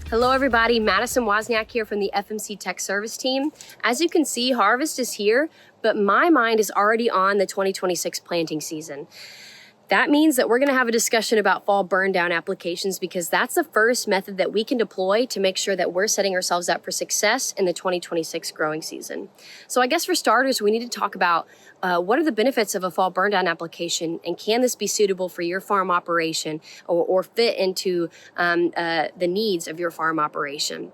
Hello everybody, Madison Wozniak here from the FMC Tech Service team. As you can see, harvest is here, but my mind is already on the 2026 planting season. That means that we're going to have a discussion about fall burn down applications because that's the first method that we can deploy to make sure that we're setting ourselves up for success in the 2026 growing season. So I guess for starters, we need to talk about what are the benefits of a fall burn down application, and can this be suitable for your farm operation or fit into the needs of your farm operation?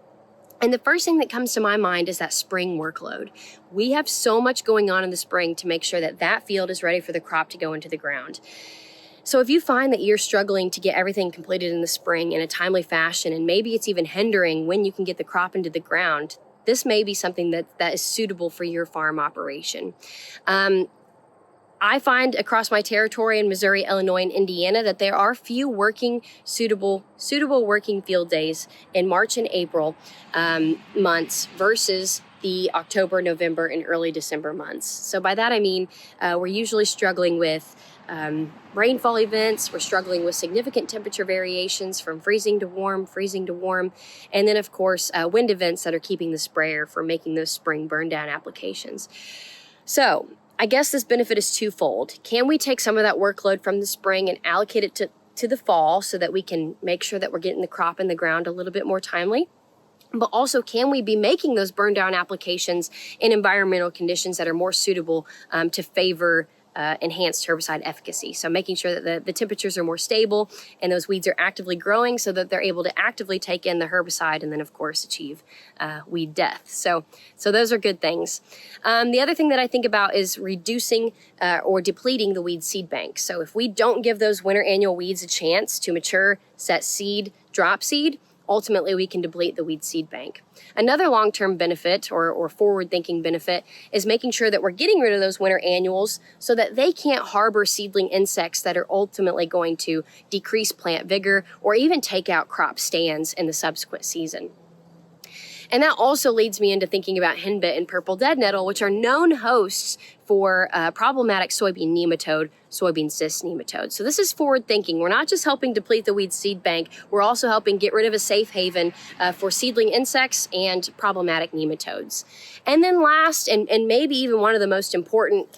And the first thing that comes to my mind is that spring workload. We have so much going on in the spring to make sure that that field is ready for the crop to go into the ground. So if you find that you're struggling to get everything completed in the spring in a timely fashion, and maybe it's even hindering when you can get the crop into the ground, this may be something that is suitable for your farm operation. I find across my territory in Missouri, Illinois, and Indiana that there are few suitable working field days in March and April months versus the October, November, and early December months. So by that I mean we're usually struggling with rainfall events. We're struggling with significant temperature variations from freezing to warm, and then of course wind events that are keeping the sprayer from making those spring burn down applications. So I guess this benefit is twofold. Can we take some of that workload from the spring and allocate it to the fall so that we can make sure that we're getting the crop in the ground a little bit more timely? But also, can we be making those burn down applications in environmental conditions that are more suitable to favor enhanced herbicide efficacy? So making sure that the temperatures are more stable and those weeds are actively growing so that they're able to actively take in the herbicide and then of course achieve weed death. So those are good things. The other thing that I think about is reducing or depleting the weed seed bank. So if we don't give those winter annual weeds a chance to mature, set seed, drop seed, ultimately we can deplete the weed seed bank. Another long-term benefit or forward-thinking benefit is making sure that we're getting rid of those winter annuals so that they can't harbor seedling insects that are ultimately going to decrease plant vigor or even take out crop stands in the subsequent season. And that also leads me into thinking about henbit and purple dead nettle, which are known hosts for problematic soybean nematode, soybean cyst nematode. So this is forward thinking. We're not just helping deplete the weed seed bank, we're also helping get rid of a safe haven for seedling insects and problematic nematodes. And then last, and maybe even one of the most important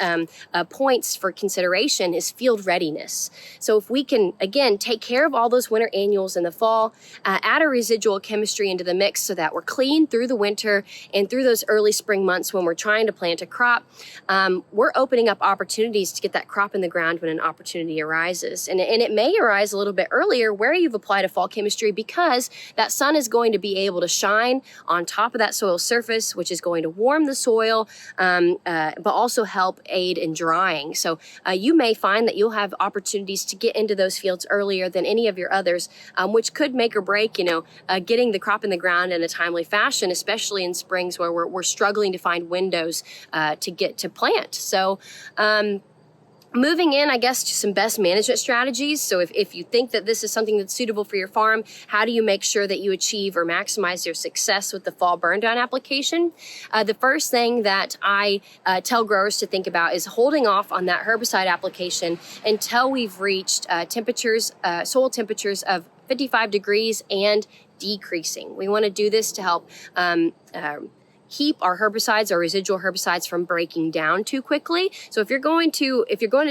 points for consideration is field readiness. So if we can, again, take care of all those winter annuals in the fall, add a residual chemistry into the mix so that we're clean through the winter and through those early spring months when we're trying to plant a crop, we're opening up opportunities to get that crop in the ground when an opportunity arises. And it may arise a little bit earlier where you've applied a fall chemistry because that sun is going to be able to shine on top of that soil surface, which is going to warm the soil, but also help aid in drying. So you may find that you'll have opportunities to get into those fields earlier than any of your others, which could make or break, getting the crop in the ground in a timely fashion, especially in springs where we're struggling to find windows to get to plant. So moving in, I guess, to some best management strategies. So if you think that this is something that's suitable for your farm, how do you make sure that you achieve or maximize your success with the fall burn down application? The first thing that I tell growers to think about is holding off on that herbicide application until we've reached soil temperatures of 55 degrees and decreasing. We want to do this to help keep our herbicides, our residual herbicides, from breaking down too quickly. So if you're going to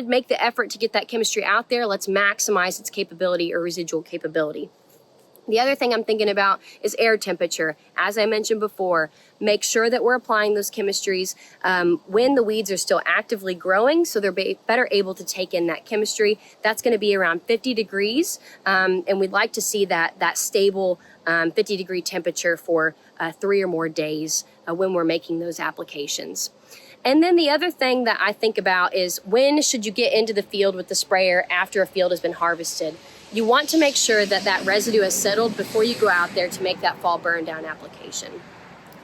make the effort to get that chemistry out there, let's maximize its capability or residual capability. The other thing I'm thinking about is air temperature. As I mentioned before, make sure that we're applying those chemistries when the weeds are still actively growing so they're better able to take in that chemistry. That's going to be around 50 degrees, and we'd like to see that stable 50 degree temperature for 3 or more days when we're making those applications. And then the other thing that I think about is when should you get into the field with the sprayer after a field has been harvested? You want to make sure that that residue has settled before you go out there to make that fall burn down application.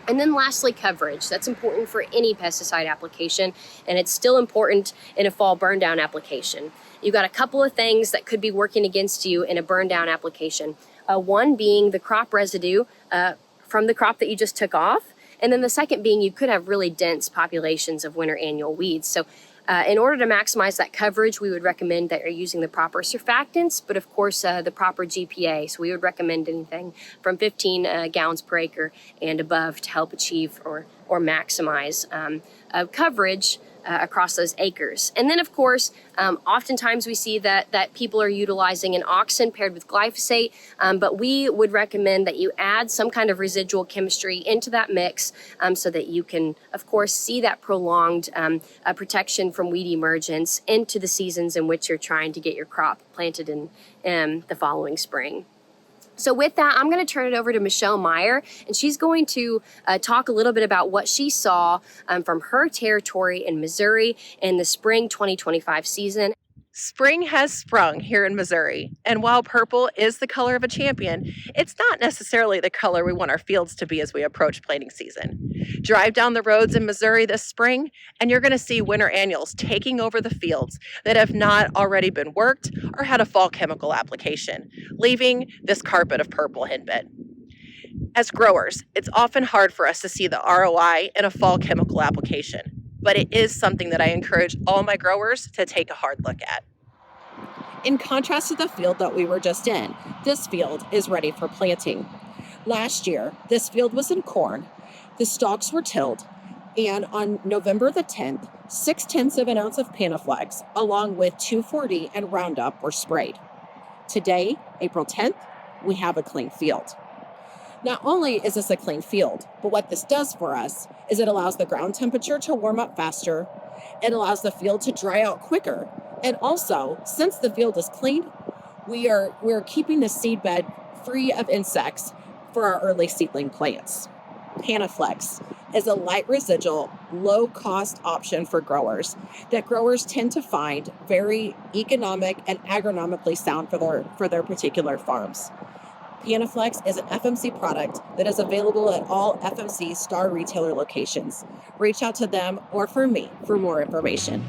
And then lastly, coverage. That's important for any pesticide application, and it's still important in a fall burn down application. You've got a couple of things that could be working against you in a burn down application. One being the crop residue from the crop that you just took off. And then the second being you could have really dense populations of winter annual weeds. So In order to maximize that coverage, we would recommend that you're using the proper surfactants, but of course the proper GPA. So we would recommend anything from 15 gallons per acre and above to help achieve or maximize coverage across those acres. And then, of course, oftentimes we see that people are utilizing an auxin paired with glyphosate, but we would recommend that you add some kind of residual chemistry into that mix so that you can, of course, see that prolonged protection from weed emergence into the seasons in which you're trying to get your crop planted in the following spring. So with that, I'm going to turn it over to Michele Meyer, and she's going to talk a little bit about what she saw from her territory in Missouri in the spring 2025 season. Spring has sprung here in Missouri, and while purple is the color of a champion, it's not necessarily the color we want our fields to be as we approach planting season. Drive down the roads in Missouri this spring, and you're going to see winter annuals taking over the fields that have not already been worked or had a fall chemical application, leaving this carpet of purple henbit. As growers, it's often hard for us to see the ROI in a fall chemical application, but it is something that I encourage all my growers to take a hard look at. In contrast to the field that we were just in, this field is ready for planting. Last year, this field was in corn, the stalks were tilled, and on November the 10th, 0.6 of an ounce of Panoflex, along with 2,4-D and Roundup were sprayed. Today, April 10th, we have a clean field. Not only is this a clean field, but what this does for us is it allows the ground temperature to warm up faster, it allows the field to dry out quicker, and also, since the field is clean, we're keeping the seed bed free of insects for our early seedling plants. Panoflex is a light residual, low-cost option for growers that growers tend to find very economic and agronomically sound for their particular farms. Panoflex is an FMC product that is available at all FMC Star retailer locations. Reach out to them or for me for more information.